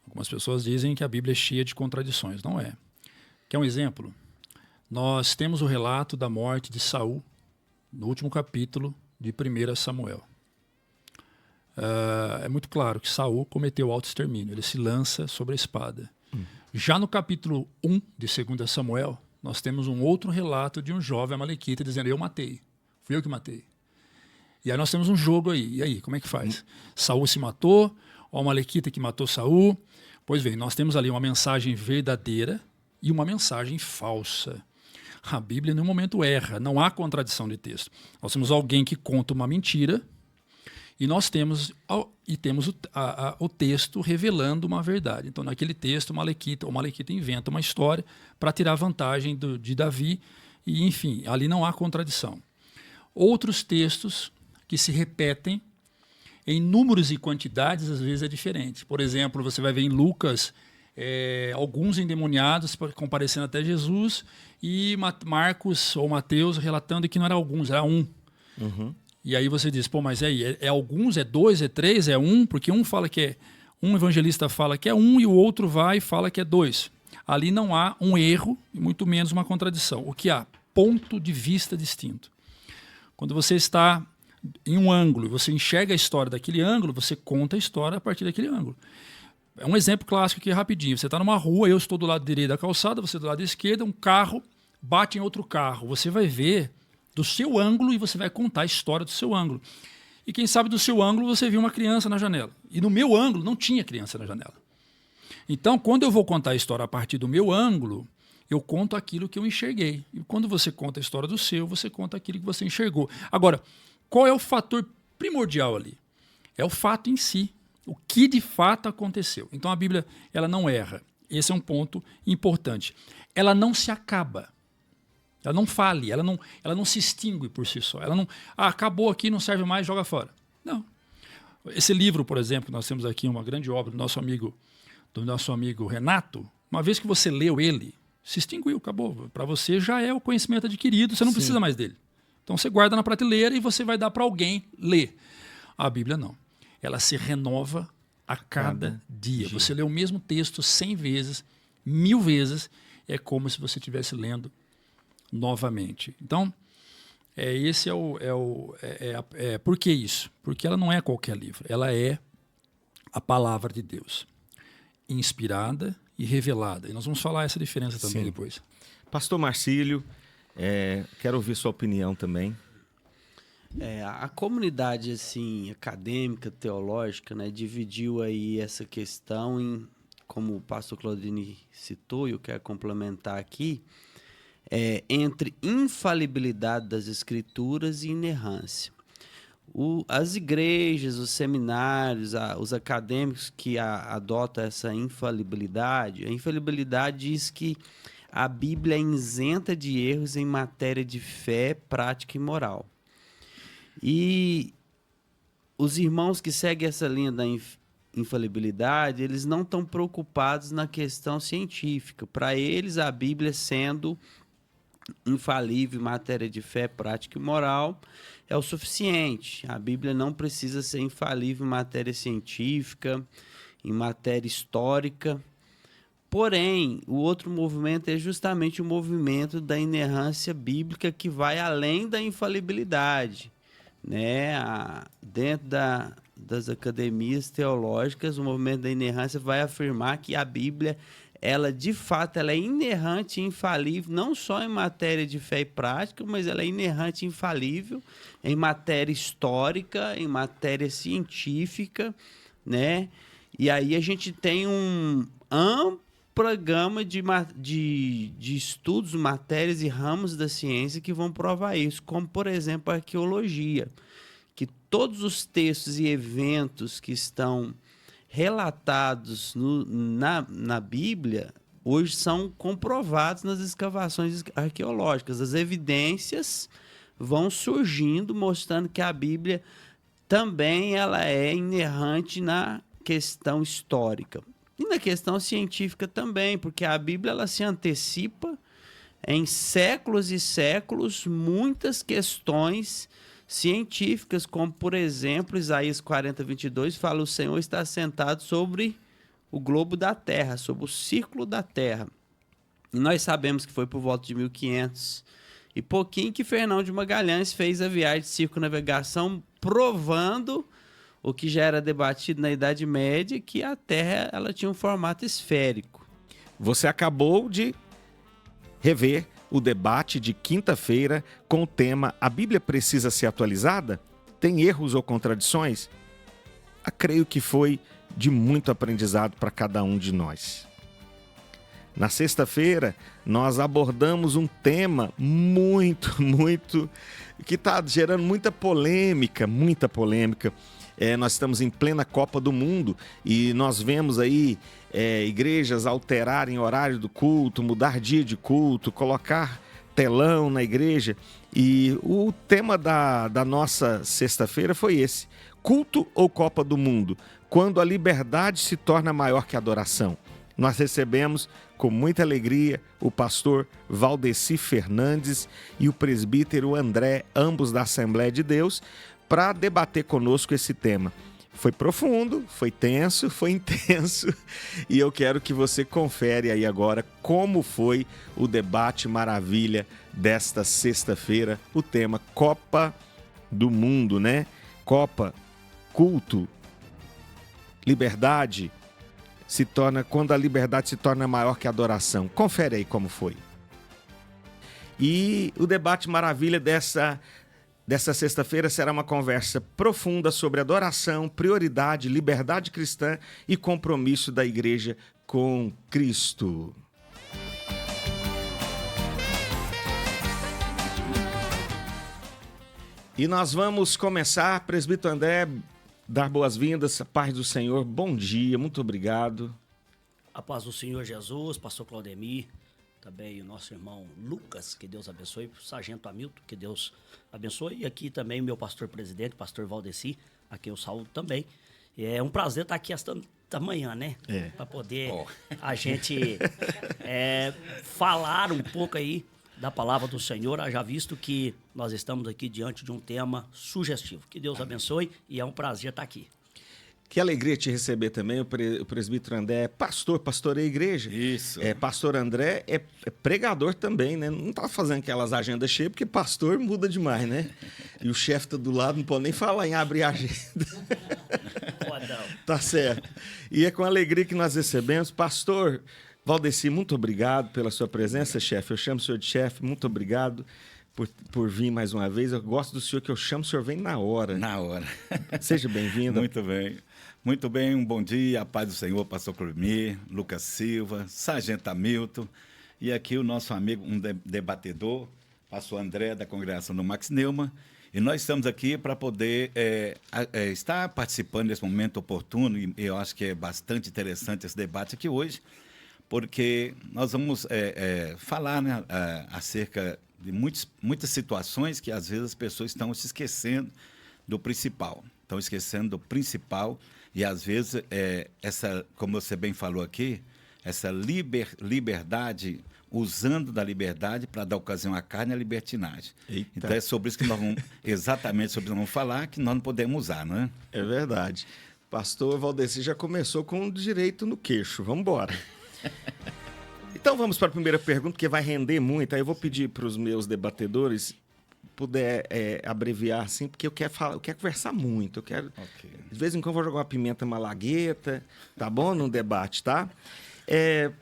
Algumas pessoas dizem que a Bíblia é cheia de contradições. Não é. Quer um exemplo? Nós temos o relato da morte de Saul no último capítulo de 1 Samuel. É muito claro que Saul cometeu autoextermínio. Ele se lança sobre a espada. Já no capítulo 1 de 2 Samuel, nós temos um outro relato de um jovem amalequita dizendo: eu matei, fui eu que matei. E aí nós temos um jogo aí. E aí, como é que faz? Saul se matou, o amalequita que matou Saul. Pois bem, nós temos ali uma mensagem verdadeira e uma mensagem falsa. A Bíblia, em nenhum momento, erra, não há contradição de texto. Nós temos alguém que conta uma mentira e nós temos o texto revelando uma verdade. Então, naquele texto, o Malequita inventa uma história para tirar vantagem de Davi e, enfim, ali não há contradição. Outros textos que se repetem em números e quantidades, às vezes é diferente. Por exemplo, você vai ver em Lucas alguns endemoniados comparecendo até Jesus e Marcos ou Mateus relatando que não era alguns, era um. E aí você diz, pô, mas aí é alguns, é dois, é três, é um? Porque um fala que um evangelista fala que é um e o outro vai e fala que é dois. Ali não há um erro e muito menos uma contradição. O que há? Ponto de vista distinto. Quando você está em um ângulo e você enxerga a história daquele ângulo, você conta a história a partir daquele ângulo. É um exemplo clássico aqui rapidinho. Você está numa rua, eu estou do lado direito da calçada, você do lado esquerdo, um carro bate em outro carro. Você vai ver do seu ângulo e você vai contar a história do seu ângulo. E quem sabe do seu ângulo você viu uma criança na janela. E no meu ângulo não tinha criança na janela. Então, quando eu vou contar a história a partir do meu ângulo, eu conto aquilo que eu enxerguei. E quando você conta a história do seu, você conta aquilo que você enxergou. Agora, qual é o fator primordial ali? É o fato em si. O que de fato aconteceu. Então a Bíblia ela não erra. Esse é um ponto importante. Ela não se acaba. Ela não fale, ela não se extingue por si só. Ela não, acabou aqui, não serve mais, joga fora. Não. Esse livro, por exemplo, nós temos aqui uma grande obra do nosso amigo Renato. Uma vez que você leu ele, se extinguiu, acabou. Para você já é o conhecimento adquirido, você não precisa mais dele. Então você guarda na prateleira e você vai dar para alguém ler. A Bíblia não. Ela se renova a cada dia. Você lê o mesmo texto 100 vezes, 1000 vezes, é como se você estivesse lendo novamente. Então, por que isso? Porque ela não é qualquer livro. Ela é a palavra de Deus, inspirada e revelada. E nós vamos falar essa diferença também depois. Pastor Marcílio, quero ouvir sua opinião também. A comunidade assim, acadêmica, teológica, né, dividiu aí essa questão em, como o pastor Claudini citou, e eu quero complementar aqui, entre infalibilidade das escrituras e inerrância. As igrejas, os seminários, os acadêmicos que adotam essa infalibilidade, a infalibilidade diz que a Bíblia é isenta de erros em matéria de fé, prática e moral. E os irmãos que seguem essa linha da infalibilidade, eles não estão preocupados na questão científica. Para eles, a Bíblia sendo infalível em matéria de fé, prática e moral é o suficiente. A Bíblia não precisa ser infalível em matéria científica, em matéria histórica. Porém, o outro movimento é justamente o movimento da inerrância bíblica, que vai além da infalibilidade, né? Dentro das academias teológicas, o movimento da inerrância vai afirmar que a Bíblia, ela de fato, ela é inerrante e infalível, não só em matéria de fé e prática, mas ela é inerrante e infalível em matéria histórica, em matéria científica, né? E aí a gente tem um ampla gama de estudos, matérias e ramos da ciência que vão provar isso, como, por exemplo, a arqueologia, que todos os textos e eventos que estão relatados na Bíblia hoje são comprovados nas escavações arqueológicas. As evidências vão surgindo, mostrando que a Bíblia também ela é inerrante na questão histórica. E na questão científica também, porque a Bíblia ela se antecipa em séculos e séculos muitas questões científicas, como, por exemplo, Isaías 40:22 fala: o Senhor está sentado sobre o globo da terra, sobre o círculo da terra. E nós sabemos que foi por volta de 1500 e pouquinho que Fernão de Magalhães fez a viagem de circunnavegação, provando o que já era debatido na Idade Média, que a Terra ela tinha um formato esférico. Você acabou de rever o debate de quinta-feira com o tema "A Bíblia precisa ser atualizada? Tem erros ou contradições?" Creio que foi de muito aprendizado para cada um de nós. Na sexta-feira, nós abordamos um tema muito que está gerando muita polêmica. Nós estamos em plena Copa do Mundo e nós vemos aí igrejas alterarem horário do culto, mudar dia de culto, colocar telão na igreja. E o tema da nossa sexta-feira foi esse: culto ou Copa do Mundo? Quando a liberdade se torna maior que a adoração. Nós recebemos com muita alegria o pastor Valdeci Fernandes e o presbítero André, ambos da Assembleia de Deus, para debater conosco esse tema. Foi profundo, foi tenso, foi intenso, e eu quero que você confere aí agora como foi o debate maravilha desta sexta-feira, o tema Copa do Mundo, né? Copa, culto, liberdade, quando a liberdade se torna maior que a adoração. Confere aí como foi. E o debate maravilha dessa sexta-feira será uma conversa profunda sobre adoração, prioridade, liberdade cristã e compromisso da igreja com Cristo. E nós vamos começar, presbítero André, dar boas-vindas, a paz do Senhor, bom dia, muito obrigado. A paz do Senhor Jesus, pastor Claudemir, também o nosso irmão Lucas, que Deus abençoe, o sargento Hamilton, que Deus abençoe, e aqui também o meu pastor presidente, pastor Valdeci, a quem eu saúdo também. É um prazer estar aqui esta manhã, né? Para poder a gente falar um pouco aí da palavra do Senhor, já visto que nós estamos aqui diante de um tema sugestivo. Que Deus abençoe e é um prazer estar aqui. Que alegria te receber também, o presbítero André, pastoreia a igreja. Isso. Pastor André é pregador também, né? Não tá fazendo aquelas agendas cheias, porque pastor muda demais, né? E o chefe tá do lado, não pode nem falar em abrir agenda. Tá certo. E é com alegria que nós recebemos. Pastor Valdeci, muito obrigado pela sua presença, chefe. Eu chamo o senhor de chefe, muito obrigado por vir mais uma vez. Eu gosto do senhor que eu chamo, o senhor vem na hora. Na hora. Seja bem-vindo. Muito bem. Muito bem, um bom dia, a paz do Senhor, pastor Claudemir, Lucas Silva, sargento Hamilton, e aqui o nosso amigo, um debatedor, pastor André, da congregação do Max Neumann, e nós estamos aqui para poder estar participando desse momento oportuno, e eu acho que é bastante interessante esse debate aqui hoje, porque nós vamos falar, né, acerca de muitas situações que às vezes as pessoas estão se esquecendo do principal, e às vezes, como você bem falou aqui, essa liberdade usando da liberdade para dar ocasião à carne e à libertinagem. Eita. Então é sobre isso que nós vamos, exatamente sobre isso que nós vamos falar, que nós não podemos usar, não é? É verdade. Pastor Valdeci já começou com o direito no queixo. Vamos embora. Então vamos para a primeira pergunta, que vai render muito. Aí eu vou pedir para os meus debatedores puder abreviar assim, porque eu quero conversar muito. Ok. De vez em quando eu vou jogar uma pimenta malagueta, tá bom? Num debate, tá?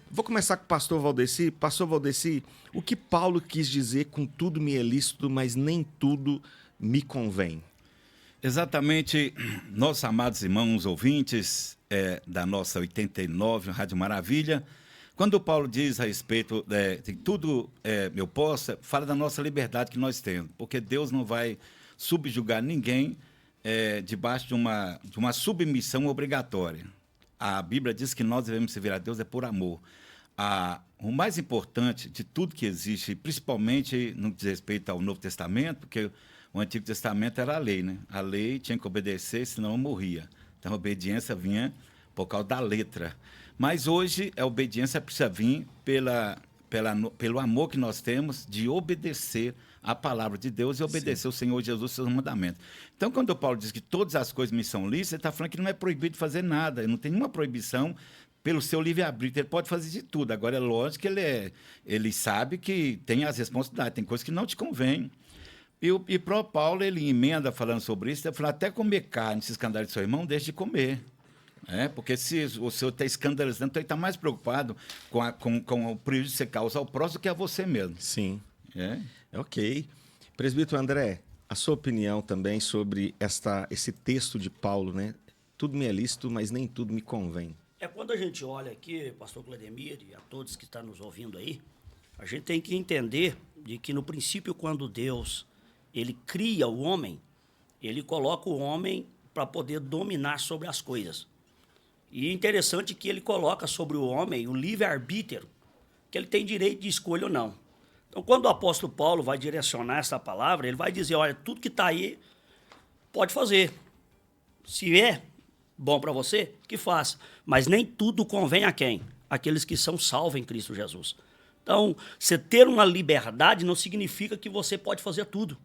Vou começar com o pastor Valdeci. Pastor Valdeci, o que Paulo quis dizer com tudo me é lícito, mas nem tudo me convém? Exatamente, nossos amados irmãos ouvintes da nossa 89, Rádio Maravilha, quando Paulo diz a respeito de tudo eu posso, fala da nossa liberdade que nós temos, porque Deus não vai subjugar ninguém debaixo de uma submissão obrigatória. A Bíblia diz que nós devemos servir a Deus por amor. O mais importante de tudo que existe, principalmente no que diz respeito ao Novo Testamento, porque o Antigo Testamento era a lei, né? A lei tinha que obedecer, senão morria. Então a obediência vinha por causa da letra. Mas hoje a obediência precisa vir pelo amor que nós temos de obedecer a palavra de Deus e obedecer o Senhor Jesus e seus mandamentos. Então, quando o Paulo diz que todas as coisas me são lícitas, ele está falando que não é proibido fazer nada, não tem nenhuma proibição pelo seu livre-arbítrio, ele pode fazer de tudo. Agora, é lógico que ele sabe que tem as responsabilidades, tem coisas que não te convêm. E para o Paulo, ele emenda falando sobre isso, ele fala, até comer carne, se escandalizar seu irmão, deixe de comer. Porque se o senhor está escandalizando, então ele está mais preocupado com o prejuízo que você causa ao próximo do que a você mesmo. Sim. Ok. Presbítero André, a sua opinião também sobre esse texto de Paulo, né? Tudo me é lícito, mas nem tudo me convém. Quando a gente olha aqui, pastor Claudemir e a todos que estão nos ouvindo aí, a gente tem que entender de que no princípio, quando Deus ele cria o homem, ele coloca o homem para poder dominar sobre as coisas. E é interessante que ele coloca sobre o homem o livre-arbítrio, que ele tem direito de escolha ou não. Então, quando o apóstolo Paulo vai direcionar essa palavra, ele vai dizer, olha, tudo que está aí, pode fazer. Se é bom para você, que faça. Mas nem tudo convém a quem? Aqueles que são salvos em Cristo Jesus. Então, você ter uma liberdade não significa que você pode fazer tudo.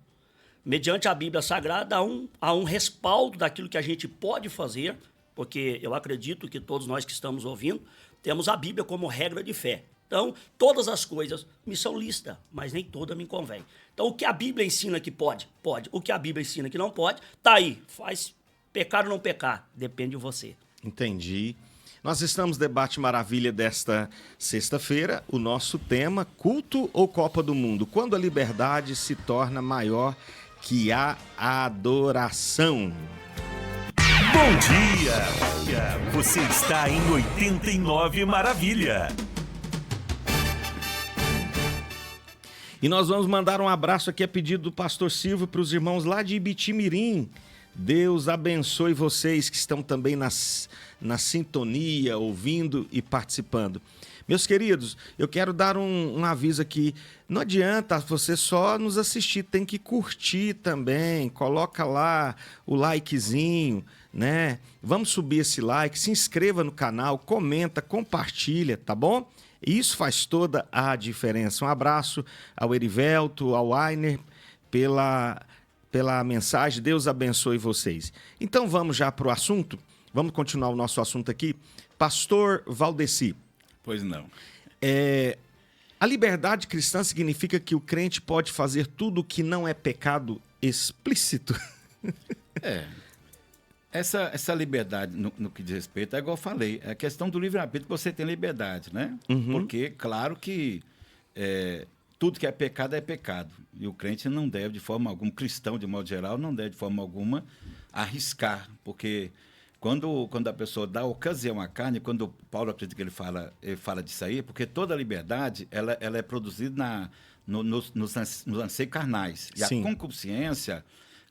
Mediante a Bíblia Sagrada, há um respaldo daquilo que a gente pode fazer, porque eu acredito que todos nós que estamos ouvindo temos a Bíblia como regra de fé. Então, todas as coisas me são lícitas, mas nem toda me convém. Então, o que a Bíblia ensina que pode, pode. O que a Bíblia ensina que não pode, tá aí. Faz pecar ou não pecar, depende de você. Entendi. Nós estamos no Debate Maravilha desta sexta-feira. O nosso tema, culto ou Copa do Mundo? Quando a liberdade se torna maior que a adoração. Bom dia! Você está em 89 Maravilha. E nós vamos mandar um abraço aqui a pedido do pastor Silvio para os irmãos lá de Ibitimirim. Deus abençoe vocês que estão também na sintonia, ouvindo e participando. Meus queridos, eu quero dar um aviso aqui. Não adianta você só nos assistir, tem que curtir também. Coloca lá o likezinho, né? Vamos subir esse like, se inscreva no canal, comenta, compartilha, tá bom? Isso faz toda a diferença. Um abraço ao Erivelto, ao Ainer, pela mensagem. Deus abençoe vocês. Então vamos já para o assunto? Vamos continuar o nosso assunto aqui. Pastor Valdeci. Pois não. A liberdade cristã significa que o crente pode fazer tudo o que não é pecado explícito? Essa liberdade, no que diz respeito, é igual eu falei, é a questão do livre-arbítrio que você tem liberdade, né? Uhum. Porque, claro que tudo que é pecado. E o crente não deve, de forma alguma, cristão, de modo geral, não deve, de forma alguma, arriscar. Porque quando a pessoa dá ocasião à carne, quando Paulo acredita que ele fala disso aí, porque toda liberdade, ela é produzida nos anseios carnais. E Sim. a concupiscência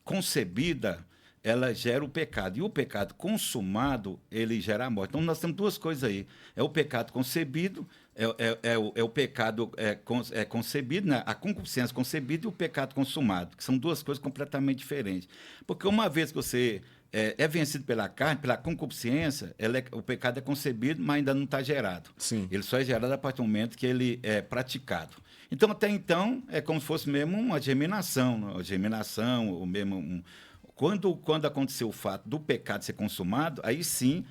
concebida, ela gera o pecado. E o pecado consumado, ele gera a morte. Então, nós temos duas coisas aí. É o pecado concebido, o pecado concebido, né? A concupiscência concebida e o pecado consumado, que são duas coisas completamente diferentes. Porque uma vez que você é vencido pela carne, pela concupiscência, o pecado é concebido, mas ainda não está gerado. Sim. Ele só é gerado a partir do momento que ele é praticado. Então, até então, é como se fosse mesmo uma germinação. Né? Uma germinação, ou mesmo quando aconteceu o fato do pecado ser consumado, aí sim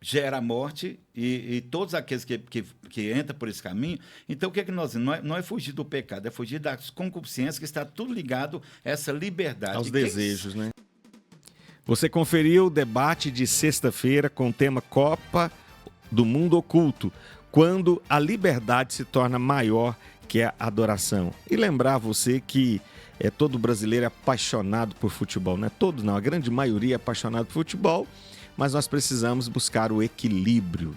gera a morte e todos aqueles que entram por esse caminho. Então, o que é que nós não é fugir do pecado, é fugir das concupiscências, que está tudo ligado a essa liberdade. Aos desejos, né? Você conferiu o debate de sexta-feira com o tema Copa do Mundo Oculto, quando a liberdade se torna maior que a adoração. E lembrar você que todo brasileiro é apaixonado por futebol, não é todo não, a grande maioria é apaixonado por futebol, mas nós precisamos buscar o equilíbrio.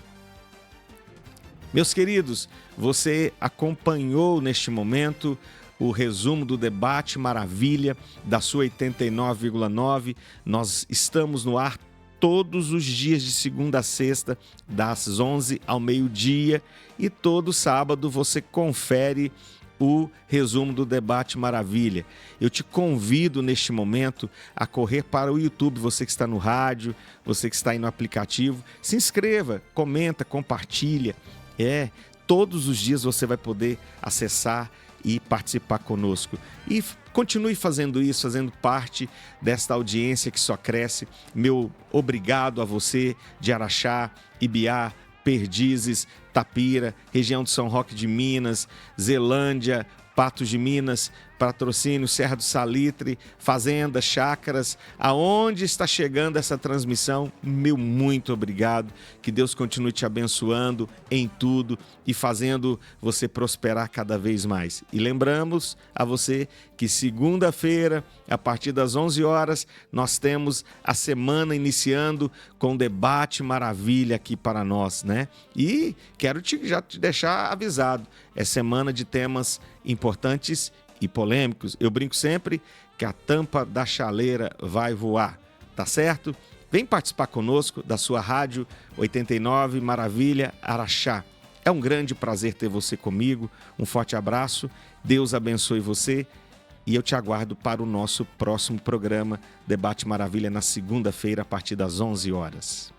Meus queridos, você acompanhou neste momento o resumo do Debate Maravilha da sua 89,9. Nós estamos no ar todos os dias de segunda a sexta, das 11 ao meio-dia, e todo sábado você confere o resumo do Debate Maravilha. Eu te convido neste momento a correr para o YouTube, você que está no rádio, você que está aí no aplicativo, se inscreva, comenta, compartilha. Todos os dias você vai poder acessar e participar conosco. E continue fazendo isso, fazendo parte desta audiência que só cresce. Meu obrigado a você de Araxá, Ibiá, Perdizes, Tapira, região de São Roque de Minas, Zelândia, Patos de Minas, Patrocínio, Serra do Salitre, Fazenda, Chácaras, aonde está chegando essa transmissão, meu muito obrigado, que Deus continue te abençoando em tudo e fazendo você prosperar cada vez mais. E lembramos a você que segunda-feira, a partir das 11 horas, nós temos a semana iniciando com Debate Maravilha aqui para nós, né? E quero já te deixar avisado, é semana de temas importantes e polêmicos. Eu brinco sempre que a tampa da chaleira vai voar, tá certo? Vem participar conosco da sua rádio 89 Maravilha Araxá. É um grande prazer ter você comigo. Um forte abraço. Deus abençoe você e eu te aguardo para o nosso próximo programa Debate Maravilha na segunda-feira a partir das 11 horas.